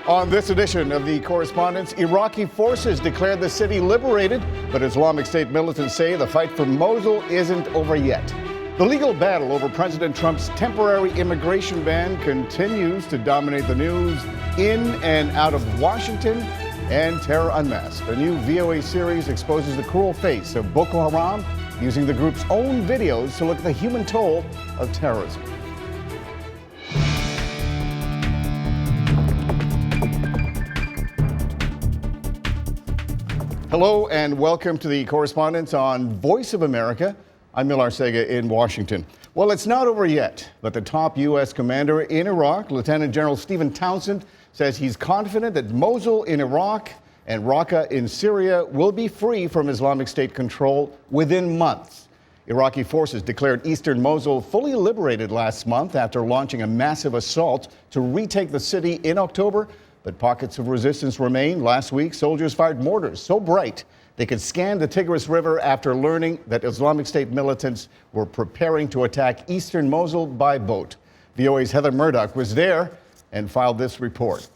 On this edition of the Correspondents, Iraqi forces declared the city liberated, but Islamic State militants say the fight for Mosul isn't over yet. The legal battle over President Trump's temporary immigration ban continues to dominate the news in and out of Washington, and terror unmasked. A new VOA series exposes the cruel face of Boko Haram, using the group's own videos to look at the human toll of terrorism. Hello and welcome to the Correspondents on Voice of America. I'm Mil Arcega in Washington. Well, it's not over yet, but the top U.S. commander in Iraq, Lieutenant General Stephen Townsend, says he's confident that Mosul in Iraq and Raqqa in Syria will be free from Islamic State control within months. Iraqi forces declared eastern Mosul fully liberated last month after launching a massive assault to retake the city in October. But pockets of resistance remain. Last week, soldiers fired mortars so bright they could scan the Tigris River after learning that Islamic State militants were preparing to attack eastern Mosul by boat. VOA's Heather Murdoch was there and filed this report.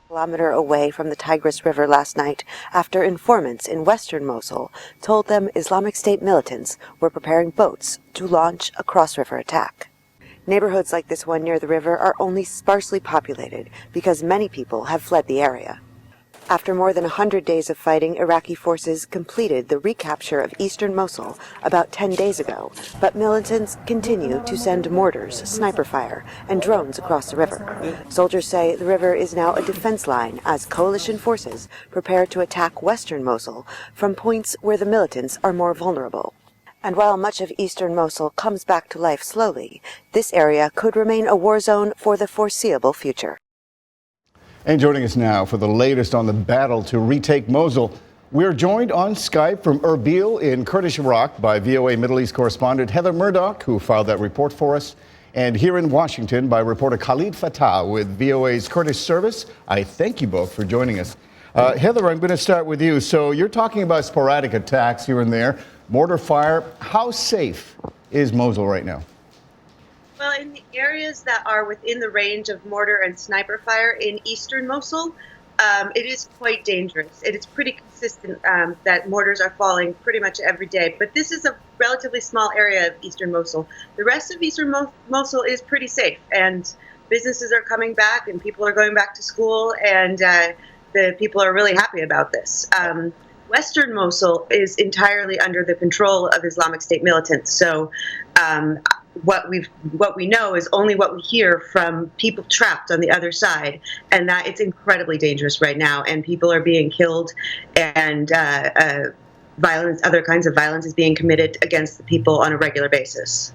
Kilometer away from the Tigris River last night after informants in western Mosul told them Islamic State militants were preparing boats to launch a cross-river attack. Neighborhoods like this one near the river are only sparsely populated because many people have fled the area. After more than 100 days of fighting, Iraqi forces completed the recapture of eastern Mosul about 10 days ago, but militants continue to send mortars, sniper fire, and drones across the river. Soldiers say the river is now a defense line as coalition forces prepare to attack western Mosul from points where the militants are more vulnerable. And while much of eastern Mosul comes back to life slowly, this area could remain a war zone for the foreseeable future. And joining us now for the latest on the battle to retake Mosul, we're joined on Skype from Erbil in Kurdish Iraq by VOA Middle East correspondent Heather Murdoch, who filed that report for us, and here in Washington by reporter Khalid Fattah with VOA's Kurdish service. I thank you both for joining us. Heather, I'm going to start with you. So you're talking about sporadic attacks here and there, mortar fire. How safe is Mosul right now? Well, in the areas that are within the range of mortar and sniper fire in eastern Mosul, it is quite dangerous. It is pretty consistent that mortars are falling pretty much every day. But this is a relatively small area of eastern Mosul. The rest of eastern Mosul is pretty safe, and businesses are coming back, and people are going back to school, and the people are really happy about this. Western Mosul is entirely under the control of Islamic State militants. So what we know is only what we hear from people trapped on the other side, and that it's incredibly dangerous right now, and people are being killed, and violence, other kinds of violence is being committed against the people on a regular basis.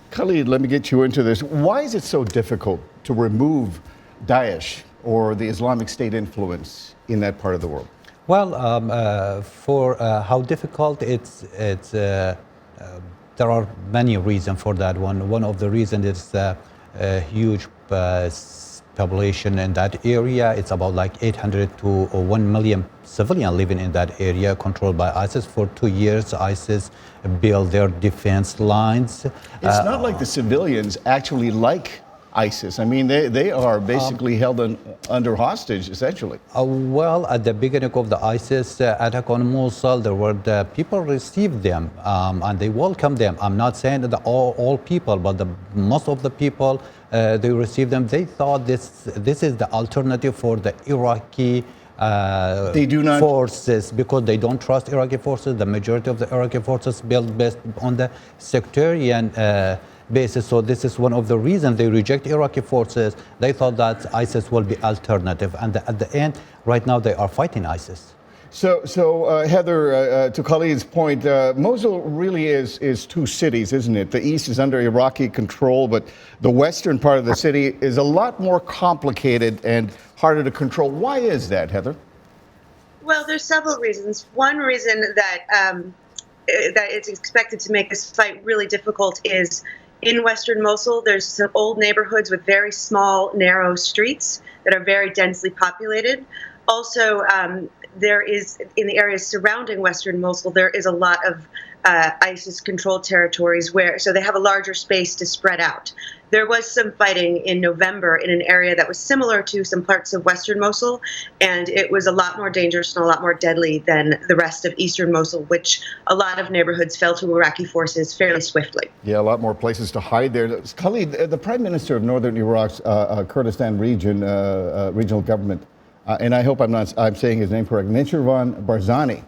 Khalid, let me get you into this. Why is it so difficult to remove Daesh or the Islamic State influence in that part of the world? Well, for how difficult it's there are many reasons for that one. One of the reasons is a huge population in that area. It's about like 800 to 1 million civilians living in that area, controlled by ISIS. For 2 years, ISIS built their defense lines. It's not like the civilians actually like ISIS. I mean, they are basically held under hostage, essentially. Well, at the beginning of the ISIS attack on Mosul, there were the people received them and they welcomed them. I'm not saying that all people, but most of the people, they received them. They thought this is the alternative for the Iraqi forces, because they don't trust Iraqi forces. The majority of the Iraqi forces built based on the sectarian basis. So this is one of the reasons they reject Iraqi forces. They thought that ISIS will be alternative, and at the end, right now they are fighting ISIS. So Heather, to Khalid's point, Mosul really is two cities, isn't it? The east is under Iraqi control, but the western part of the city is a lot more complicated and harder to control. Why is that, Heather? Well, there's several reasons. One reason that that it's expected to make this fight really difficult is in western Mosul, there's some old neighborhoods with very small, narrow streets that are very densely populated. Also, there is, in the areas surrounding western Mosul, there is a lot of ISIS-controlled territories, so they have a larger space to spread out. There was some fighting in November in an area that was similar to some parts of western Mosul, and it was a lot more dangerous and a lot more deadly than the rest of eastern Mosul, which a lot of neighborhoods fell to Iraqi forces fairly swiftly. Yeah, a lot more places to hide there. Khalid, the Prime Minister of Northern Iraq's Kurdistan region, regional government, and I hope I'm saying his name correct, Nechirvan Barzani,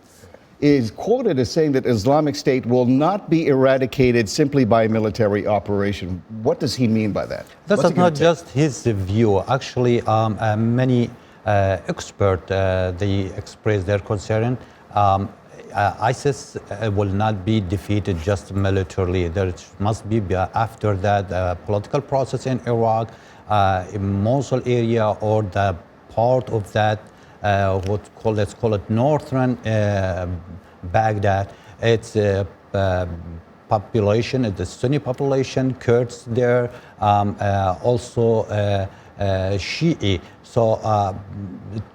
is quoted as saying that Islamic State will not be eradicated simply by military operation. What does he mean by that? That's not just his view. Actually, many experts they express their concern. ISIS will not be defeated just militarily. There must be after that political process in Iraq, in Mosul area, or the part of that let's call it northern Baghdad. It's population, the Sunni population, Kurds there, also Shi'i. So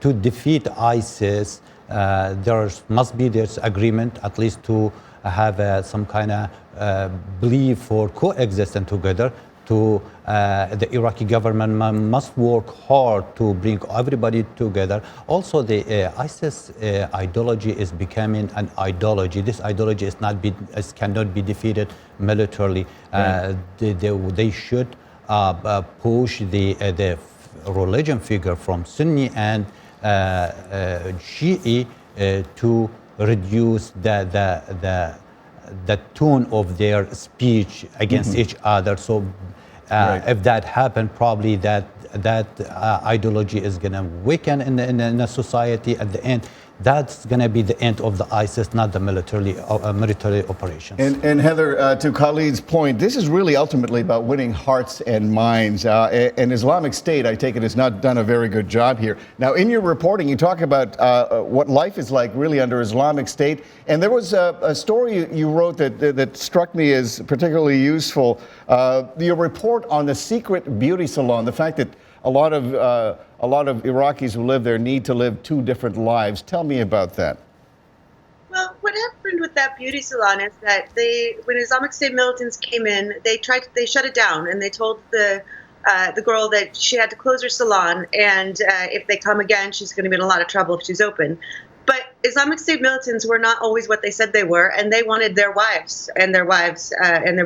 to defeat ISIS, there must be this agreement, at least to have some kind of belief for coexisting together. The Iraqi government must work hard to bring everybody together. Also, the ISIS ideology is becoming an ideology. This ideology cannot be defeated militarily. Right. They should push the religion figure from Sunni and Shi'i to reduce the tone of their speech against each other. So if that happened, probably that ideology is going to weaken in the society at the end. That's going to be the end of the ISIS, not the military operations. And Heather, to Khalid's point, this is really ultimately about winning hearts and minds. And Islamic State, I take it, has not done a very good job here. Now, in your reporting, you talk about what life is like really under Islamic State. And there was a story you wrote that struck me as particularly useful. Your report on the secret beauty salon, the fact that a lot of Iraqis who live there need to live two different lives. Tell me about that. Well, what happened with that beauty salon is that when Islamic State militants came in, they shut it down, and they told the girl that she had to close her salon, and if they come again, she's going to be in a lot of trouble if she's open. But Islamic State militants were not always what they said they were, and they wanted their wives and their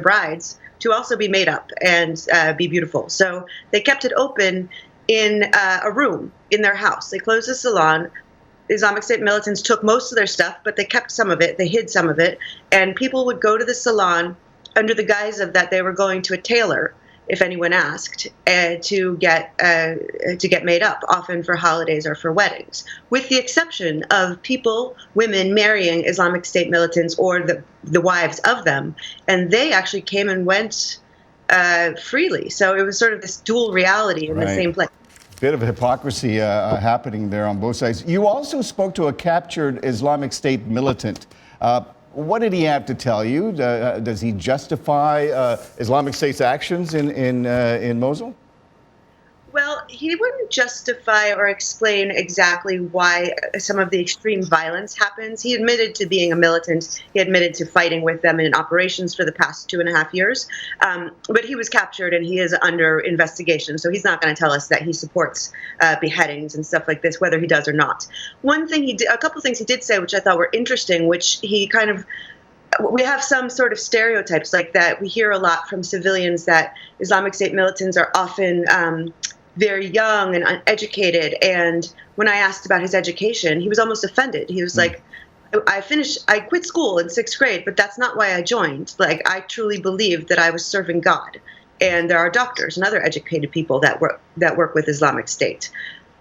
brides to also be made up and be beautiful. So they kept it open in a room in their house. They closed the salon. Islamic State militants took most of their stuff, but they kept some of it. They hid some of it. And people would go to the salon under the guise of that they were going to a tailor, if anyone asked, to get made up, often for holidays or for weddings, with the exception of women marrying Islamic State militants or the wives of them, and they actually came and went freely. So it was sort of this dual reality in the same place. Bit of hypocrisy happening there on both sides. You also spoke to a captured Islamic State militant. What did he have to tell you? Does he justify Islamic State's actions in Mosul? Well, he wouldn't justify or explain exactly why some of the extreme violence happens. He admitted to being a militant. He admitted to fighting with them in operations for the past 2.5 years. But he was captured and he is under investigation. So he's not going to tell us that he supports beheadings and stuff like this, whether he does or not. A couple things he did say, which I thought were interesting, which we have some sort of stereotypes like that. We hear a lot from civilians that Islamic State militants are often very young and uneducated. And when I asked about his education, he was almost offended. He was like, I quit school in 6th grade, but that's not why I joined. Like, I truly believed that I was serving God. And there are doctors and other educated people that work with Islamic State.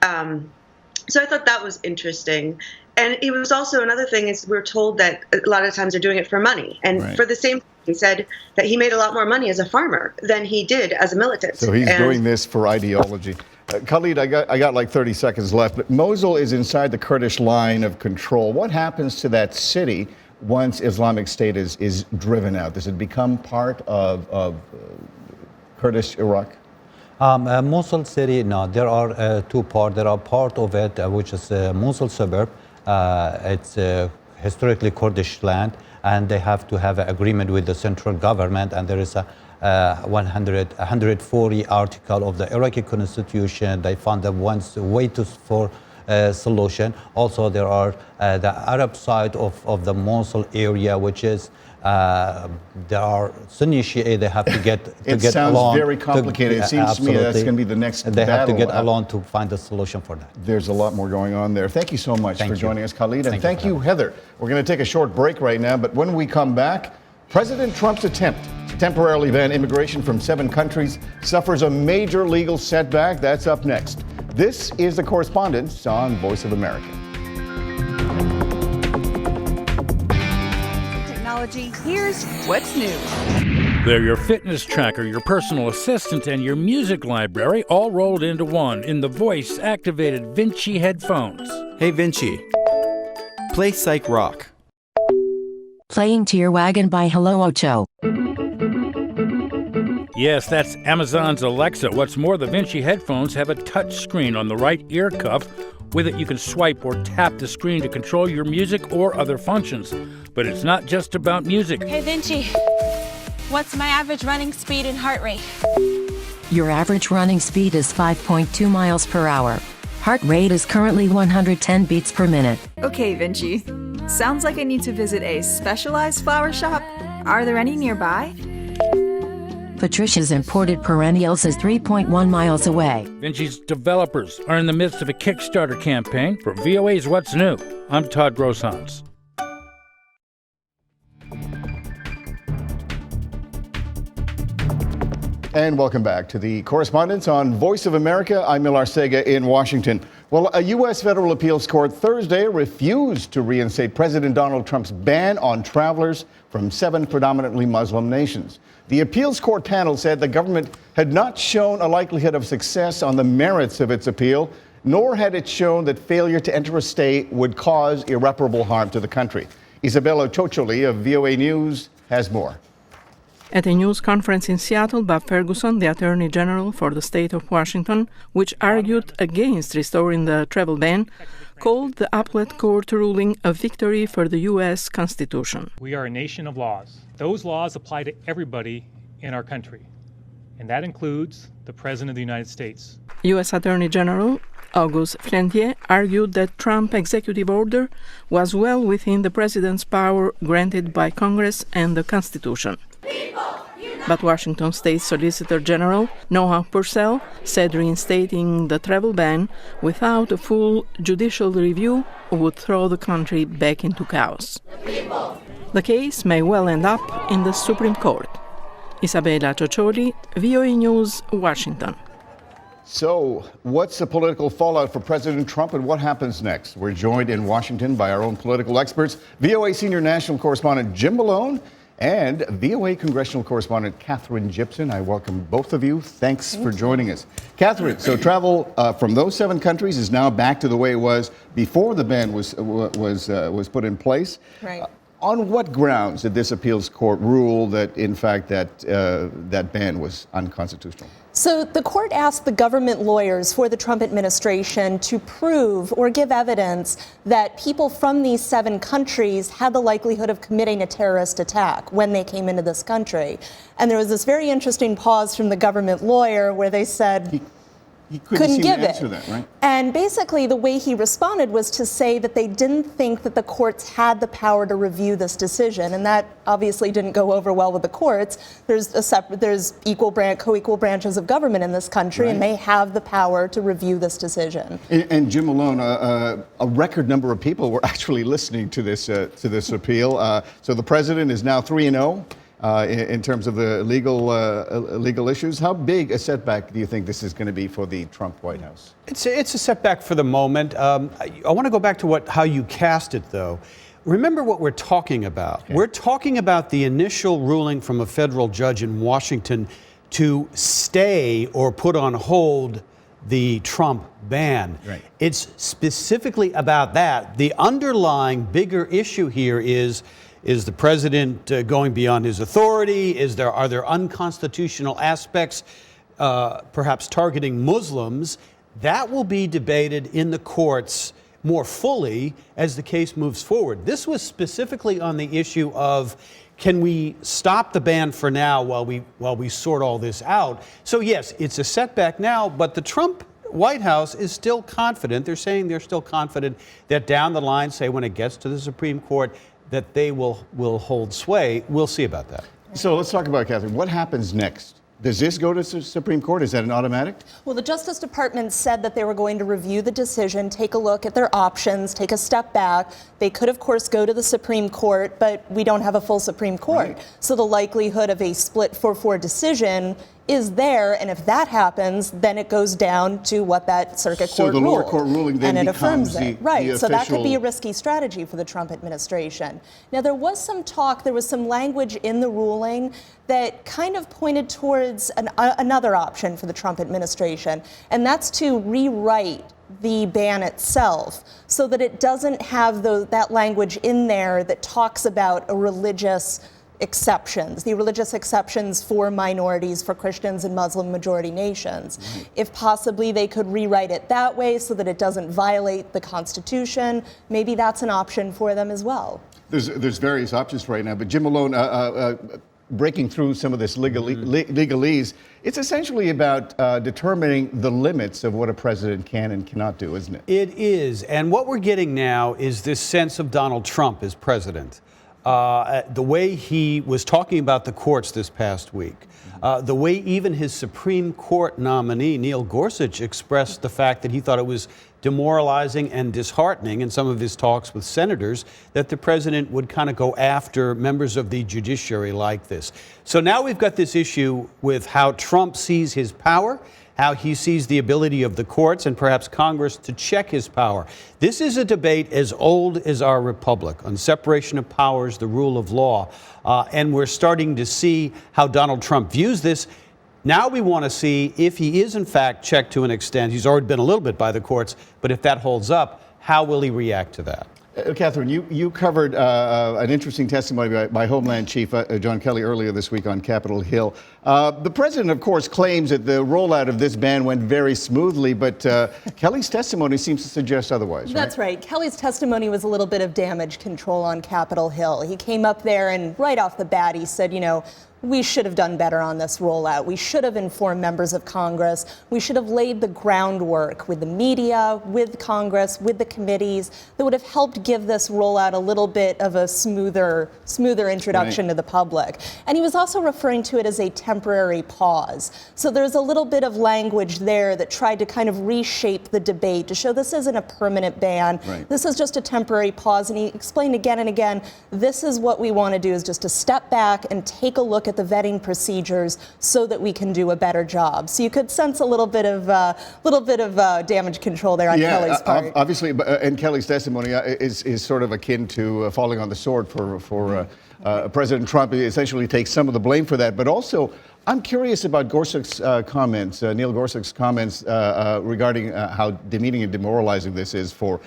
So I thought that was interesting. And it was also another thing is we're told that a lot of times they're doing it for money. And for the same, he said that he made a lot more money as a farmer than he did as a militant. So he's doing this for ideology. Khalid, I got like 30 seconds left, but Mosul is inside the Kurdish line of control. What happens to that city once Islamic State is driven out? Does it become part of Kurdish Iraq? Mosul city, no, there are two parts. There are part of it, which is Mosul suburb. It's historically Kurdish land. and they have to have an agreement with the central government, and there is a 140 article of the Iraqi constitution. They found that one way for solution. Also, there are the Arab side of the Mosul area, which is there are Sunni Shia. They have to get It get sounds along. very complicated. It seems to me that's going to be the next They have to battle. get along to find a solution for that. There's a lot more going on there. Thank you so much Thank for you. joining us, Khalid. And thank for you, Heather. We're going to take a short break right now, but when we come back, President Trump's attempt to temporarily ban immigration from 7 countries suffers a major legal setback. That's up next. This is The Correspondents on Voice of America. Technology, here's what's new. They're your fitness tracker, your personal assistant, and your music library all rolled into one in the voice-activated Vinci headphones. Hey Vinci, play Psych Rock. Playing Tear Wagon by Hello Ocho. Yes, that's Amazon's Alexa. What's more, the Vinci headphones have a touch screen on the right ear cuff. With it, you can swipe or tap the screen to control your music or other functions. But it's not just about music. Hey Vinci, what's my average running speed and heart rate? Your average running speed is 5.2 miles per hour. Heart rate is currently 110 beats per minute. Okay, Vinci. Sounds like I need to visit a specialized flower shop. Are there any nearby? Patricia's Imported Perennials is 3.1 miles away. Vinci's developers are in the midst of a Kickstarter campaign for VOA's What's New. I'm Todd Grosshans. And welcome back to The Correspondents on Voice of America. I'm Mil Arcega in Washington. Well, a U.S. federal appeals court Thursday refused to reinstate President Donald Trump's ban on travelers from 7 predominantly Muslim nations. The appeals court panel said the government had not shown a likelihood of success on the merits of its appeal, nor had it shown that failure to enter a state would cause irreparable harm to the country. Isabella Chocholi of VOA News has more. At a news conference in Seattle, Bob Ferguson, the Attorney General for the state of Washington, which argued against restoring the travel ban, called the appellate court ruling a victory for the U.S. Constitution. We are a nation of laws. Those laws apply to everybody in our country, and that includes the President of the United States. U.S. Attorney General August Flentier argued that Trump's executive order was well within the president's power granted by Congress and the Constitution. But Washington State Solicitor General Noah Purcell said reinstating the travel ban without a full judicial review would throw the country back into chaos. The case may well end up in the Supreme Court. Isabella Chocholi, VOA News, Washington. So, what's the political fallout for President Trump and what happens next? We're joined in Washington by our own political experts, VOA Senior National Correspondent Jim Malone and VOA Congressional Correspondent Catherine Gibson. I welcome both of you. Thanks for joining us. Catherine, so travel from those 7 countries is now back to the way it was before the ban was put in place. Right. On what grounds did this appeals court rule that, in fact, that ban was unconstitutional? So the court asked the government lawyers for the Trump administration to prove or give evidence that people from these 7 countries had the likelihood of committing a terrorist attack when they came into this country. And there was this very interesting pause from the government lawyer where they said, He couldn't give answer it. That, right? And basically the way he responded was to say that they didn't think that the courts had the power to review this decision, and that obviously didn't go over well with the courts. There's co-equal branches of government in this country, right, and they have the power to review this decision. And Jim Malone, a record number of people were actually listening to this appeal. So the president is now 3-0. In terms of the legal issues. How big a setback do you think this is going to be for the Trump White House? It's a setback for the moment. I want to go back to how you cast it, though. Remember what we're talking about. Okay. We're talking about the initial ruling from a federal judge in Washington to stay or put on hold the Trump ban. Right. It's specifically about that. The underlying bigger issue here is the president going beyond his authority? Are there unconstitutional aspects, perhaps targeting Muslims? That will be debated in the courts more fully as the case moves forward. This was specifically on the issue of, can we stop the ban for now while we sort all this out? So yes, it's a setback now, but the Trump White House is still confident. They're saying they're still confident that down the line, say when it gets to the Supreme Court, that they will hold sway. We'll see about that. So let's talk about, Catherine, what happens next? Does this go to the Supreme Court? Is that an automatic? Well, the Justice Department said that they were going to review the decision, take a look at their options, take a step back. They could, of course, go to the Supreme Court, but we don't have a full Supreme Court. Right. So the likelihood of a split 4-4 decision is there, and if that happens, then it goes down to what that circuit court ruled. So the lower court ruling then and it becomes affirms it. the Right, so that could be a official- risky strategy for the Trump administration. Now, there was some talk, there was some language in the ruling that kind of pointed towards another option for the Trump administration, and that's to rewrite the ban itself so that it doesn't have that language in there that talks about a religious exceptions, the religious exceptions for minorities, for Christians and Muslim majority nations. If possibly they could rewrite it that way so that it doesn't violate the Constitution, maybe that's an option for them as well. There's various options right now, but Jim Malone, breaking through some of this legalese, it's essentially about determining the limits of what a president can and cannot do, isn't it? It is, and what we're getting now is this sense of Donald Trump as president. The way he was talking about the courts this past week, the way even his Supreme Court nominee, Neil Gorsuch, expressed the fact that he thought it was demoralizing and disheartening in some of his talks with senators that the president would kind of go after members of the judiciary like this. So now we've got this issue with how Trump sees his power, how he sees the ability of the courts and perhaps Congress to check his power. This is a debate as old as our republic on separation of powers, the rule of law, and we're starting to see how Donald Trump views this. Now we want to see if he is in fact checked to an extent. He's already been a little bit by the courts, but if that holds up, how will he react to that? Catherine, you covered an interesting testimony by Homeland Chief John Kelly earlier this week on Capitol Hill. The president, of course, claims that the rollout of this ban went very smoothly, but Kelly's testimony seems to suggest otherwise. That's right. Kelly's testimony was a little bit of damage control on Capitol Hill. He came up there and right off the bat he said, you know, we should have done better on this rollout. We should have informed members of Congress. We should have laid the groundwork with the media, with Congress, with the committees that would have helped give this rollout a little bit of a smoother introduction to the public. And he was also referring to it as a temporary pause. So there's a little bit of language there that tried to kind of reshape the debate to show this isn't a permanent ban. Right. This is just a temporary pause. And he explained again and again, this is what we want to do, is just to step back and take a look at the vetting procedures so that we can do a better job. So you could sense a little bit of damage control there on Kelly's part. Obviously, and Kelly's testimony is sort of akin to falling on the sword for President Trump. He essentially takes some of the blame for that. But also, I'm curious about Gorsuch's comments, Neil Gorsuch's comments regarding how demeaning and demoralizing this is for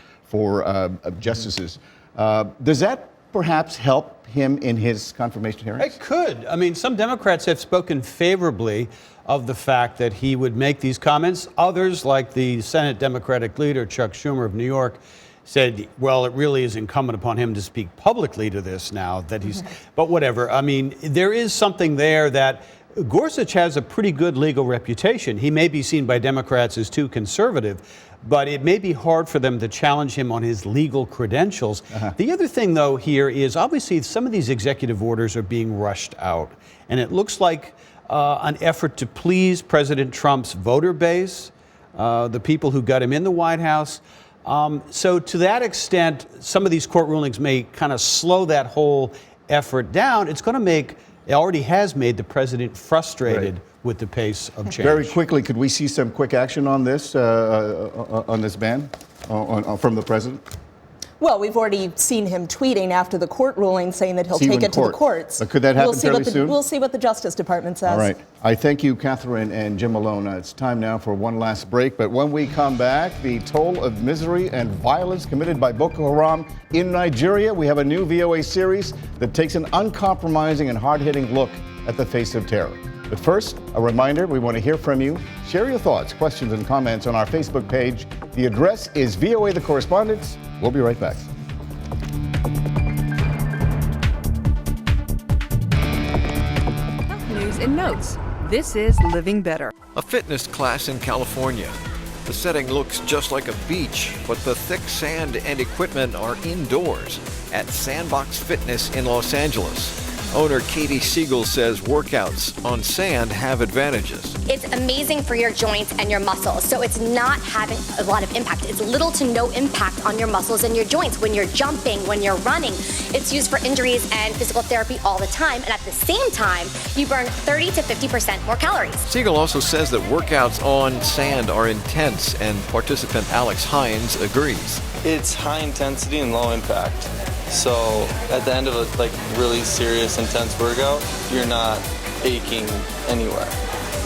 justices. Does that perhaps help him in his confirmation hearings? It could. I mean, some Democrats have spoken favorably of the fact that he would make these comments. Others, like the Senate Democratic leader, Chuck Schumer of New York, said, well, it really is incumbent upon him to speak publicly to this now that he's, but whatever. I mean, there is something there that Gorsuch has a pretty good legal reputation. He may be seen by Democrats as too conservative, but it may be hard for them to challenge him on his legal credentials. The other thing, though, here is obviously some of these executive orders are being rushed out. And it looks like an effort to please President Trump's voter base, the people who got him in the White House. So to that extent, some of these court rulings may kind of slow that whole effort down. It's going to make, it already has made the president frustrated with the pace of change. Very quickly, could we see some quick action on this ban from the president? Well, we've already seen him tweeting after the court ruling saying that he'll take it to the courts. But could that happen fairly soon? We'll see what the Justice Department says. All right. I thank you, Catherine and Jim Malone. It's time now for one last break. But when we come back, the toll of misery and violence committed by Boko Haram in Nigeria. We have a new VOA series that takes an uncompromising and hard-hitting look at the face of terror. But first, a reminder, we want to hear from you. Share your thoughts, questions, and comments on our Facebook page. The address is VOA The Correspondents. We'll be right back. News and notes. This is Living Better. A fitness class in California. The setting looks just like a beach, but the thick sand and equipment are indoors at Sandbox Fitness in Los Angeles. Owner Katie Siegel says workouts on sand have advantages. It's amazing for your joints and your muscles, so it's not having a lot of impact. It's little to no impact on your muscles and your joints when you're jumping, when you're running. It's used for injuries and physical therapy all the time, and at the same time, you burn 30 to 50% more calories. Siegel also says that workouts on sand are intense, and participant Alex Hines agrees. It's high intensity and low impact. So at the end of a really serious, intense workout, you're not aching anywhere.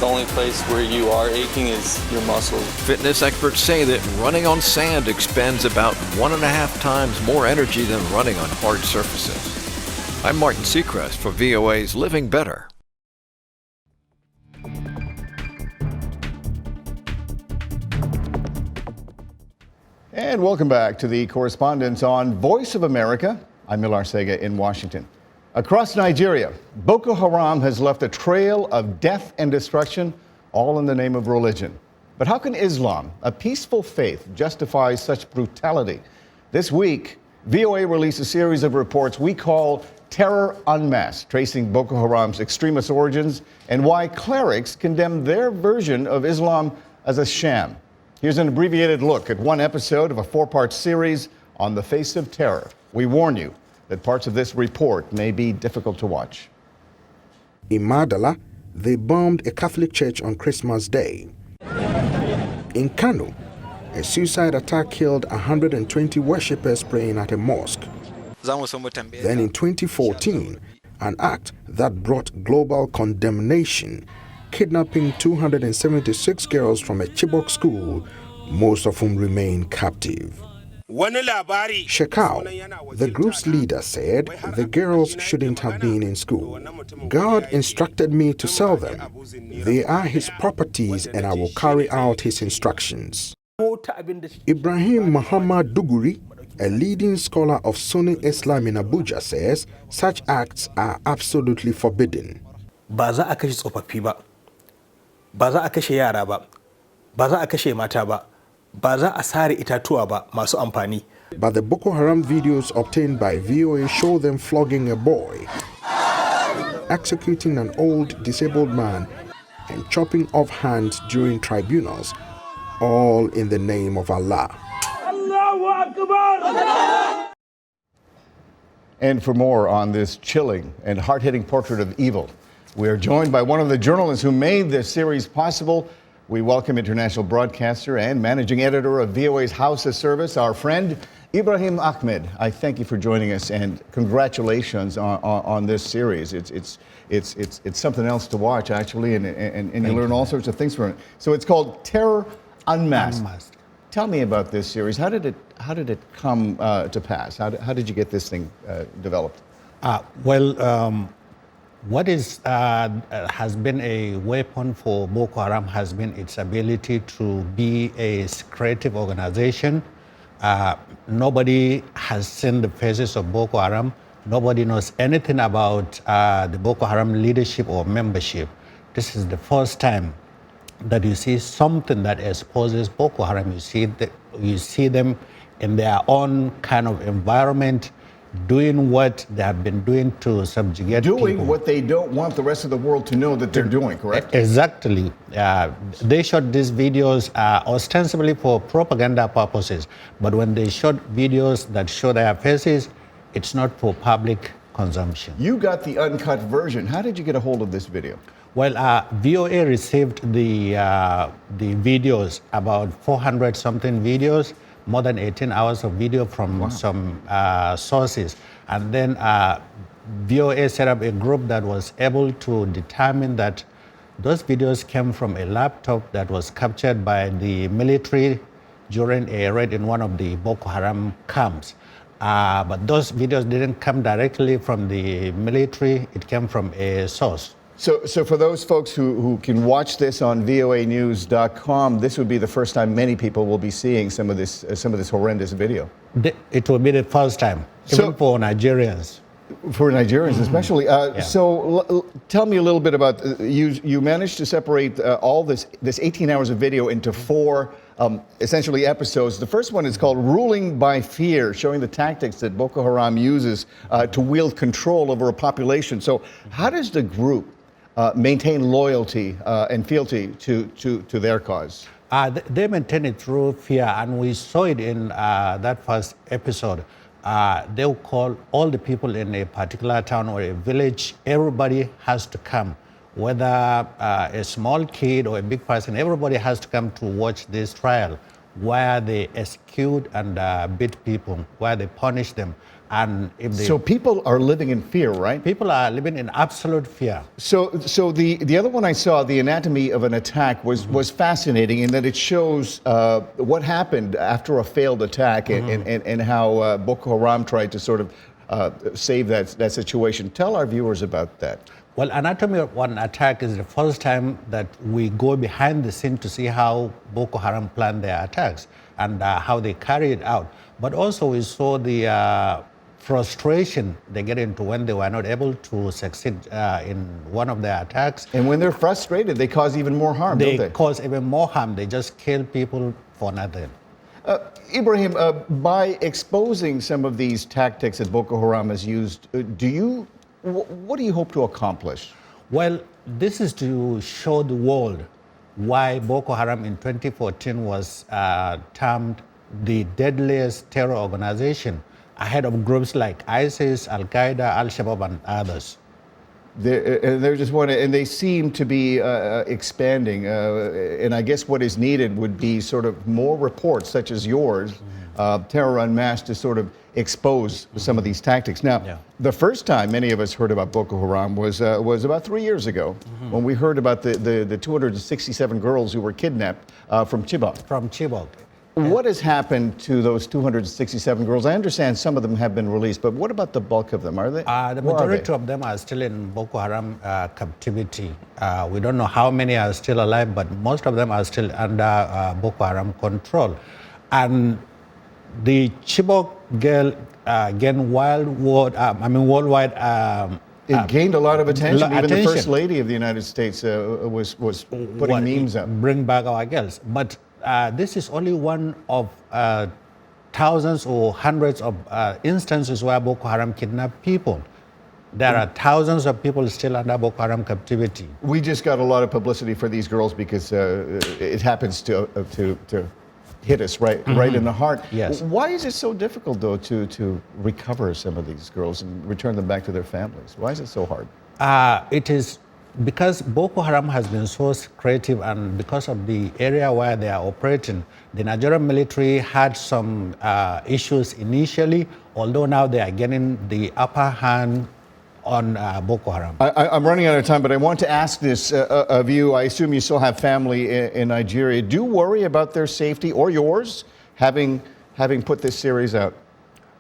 The only place where you are aching is your muscles. Fitness experts say that running on sand expends about 1.5 times more energy than running on hard surfaces. I'm Martin Seacrest for VOA's Living Better. And welcome back to the Correspondents on Voice of America. I'm Milar Sega in Washington. Across Nigeria, Boko Haram has left a trail of death and destruction, all in the name of religion. But how can Islam, a peaceful faith, justify such brutality? This week, VOA released a series of reports we call Terror Unmasked, tracing Boko Haram's extremist origins and why clerics condemn their version of Islam as a sham. Here's an abbreviated look at one episode of a 4-part series on the face of terror. We warn you that parts of this report may be difficult to watch. In Madala, they bombed a Catholic church on Christmas Day. In Kano, a suicide attack killed 120 worshippers praying at a mosque. Then in 2014, an act that brought global condemnation, kidnapping 276 girls from a Chibok school, most of whom remain captive. Shekau, the group's leader, said the girls shouldn't have been in school. God instructed me to sell them. They are his properties and I will carry out his instructions. Ibrahim Muhammad Duguri, a leading scholar of Sunni Islam in Abuja, says such acts are absolutely forbidden. Ba za a kashe tsofaffi ba, ba za a kashe yara ba, ba za a kashe mata ba, ba za a sare itatuwa ba masu amfani. But the Boko Haram videos obtained by VOA show them flogging a boy, executing an old disabled man, and chopping off hands during tribunals, all in the name of Allah. And for more on this chilling and hard-hitting portrait of evil, we are joined by one of the journalists who made this series possible. We welcome international broadcaster and managing editor of VOA's House of Service, our friend Ibrahim Ahmed. I thank you for joining us and congratulations on this series. It's something else to watch, actually, and you learn all sorts of things from it. So it's called Terror Unmasked. Tell me about this series. How did it come to pass? How did you get this thing developed? What has been a weapon for Boko Haram has been its ability to be a secretive organization. Nobody has seen the faces of Boko Haram. Nobody knows anything about the Boko Haram leadership or membership. This is the first time that you see something that exposes Boko Haram. You see them in their own kind of environment, doing what they have been doing to subjugate people. Doing what they don't want the rest of the world to know that they're doing, correct? Exactly. They shot these videos ostensibly for propaganda purposes, but when they shot videos that show their faces, it's not for public consumption. You got the uncut version. How did you get a hold of this video? Well, VOA received the videos, about 400-something videos, more than 18 hours of video from some sources. And then VOA set up a group that was able to determine that those videos came from a laptop that was captured by the military during a raid in one of the Boko Haram camps. But those videos didn't come directly from the military, it came from a source. So for those folks who can watch this on voanews.com, this would be the first time many people will be seeing some of this horrendous video. It will be the first time, even for Nigerians. For Nigerians especially. So tell me a little bit about, you managed to separate all this 18 hours of video into 4 essentially episodes. The first one is called Ruling by Fear, showing the tactics that Boko Haram uses to wield control over a population. So how does the group maintain loyalty and fealty to their cause? They maintain it through fear, and we saw it in that first episode. They'll call all the people in a particular town or a village. Everybody has to come, whether a small kid or a big person. Everybody has to come to watch this trial, where they execute and beat people, where they punish them. And if they, so people are living in fear, right? People are living in absolute fear. So the other one I saw, The Anatomy of an Attack, was fascinating in that it shows what happened after a failed attack and how Boko Haram tried to sort of save that situation. Tell our viewers about that. Well, Anatomy of an Attack is the first time that we go behind the scene to see how Boko Haram planned their attacks and how they carry it out. But also we saw the frustration they get into when they were not able to succeed in one of their attacks. And when they're frustrated, they cause even more harm, don't they? They cause even more harm. They just kill people for nothing. Ibrahim, by exposing some of these tactics that Boko Haram has used, what do you hope to accomplish? Well, this is to show the world why Boko Haram in 2014 was termed the deadliest terror organization, ahead of groups like ISIS, Al-Qaeda, Al-Shabaab, and others. They're just one, and they seem to be expanding. And I guess what is needed would be sort of more reports, such as yours, Terror Unmasked, to sort of expose some of these tactics. Now, the first time many of us heard about Boko Haram was about 3 years ago, when we heard about the 267 girls who were kidnapped from Chibok. From Chibok. What has happened to those 267 girls? I understand some of them have been released, but what about the bulk of them? Are they? The majority of them are still in Boko Haram captivity. We don't know how many are still alive, but most of them are still under Boko Haram control. And the Chibok girl gained worldwide. It gained a lot of attention. Even the First Lady of the United States was putting memes up. Bring back our girls. But this is only one of thousands or hundreds of instances where Boko Haram kidnap people. There are thousands of people still under Boko Haram captivity. We just got a lot of publicity for these girls because it happens to hit us right in the heart. Yes. Why is it so difficult, though, to recover some of these girls and return them back to their families? Why is it so hard? It is because Boko Haram has been so creative, and because of the area where they are operating, the Nigerian military had some issues initially, although now they are getting the upper hand on Boko Haram. I'm running out of time, but I want to ask this of you. I assume you still have family in Nigeria. Do you worry about their safety or yours, having put this series out?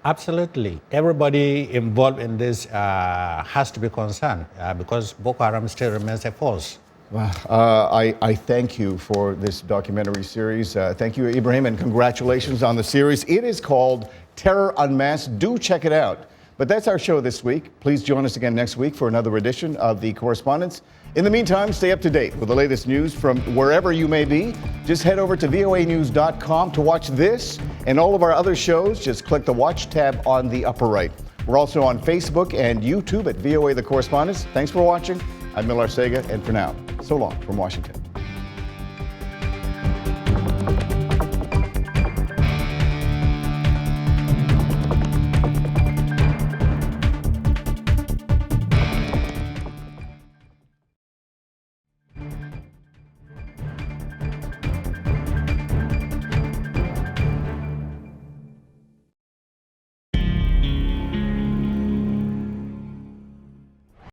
Absolutely. Everybody involved in this has to be concerned because Boko Haram still remains a force. Well, I thank you for this documentary series. Thank you, Ibrahim, and congratulations on the series. It is called Terror Unmasked. Do check it out. But that's our show this week. Please join us again next week for another edition of The Correspondents. In the meantime, stay up to date with the latest news from wherever you may be. Just head over to voanews.com to watch this and all of our other shows. Just click the Watch tab on the upper right. We're also on Facebook and YouTube at VOA The Correspondents. Thanks for watching. I'm Millar Sega, and for now, so long from Washington.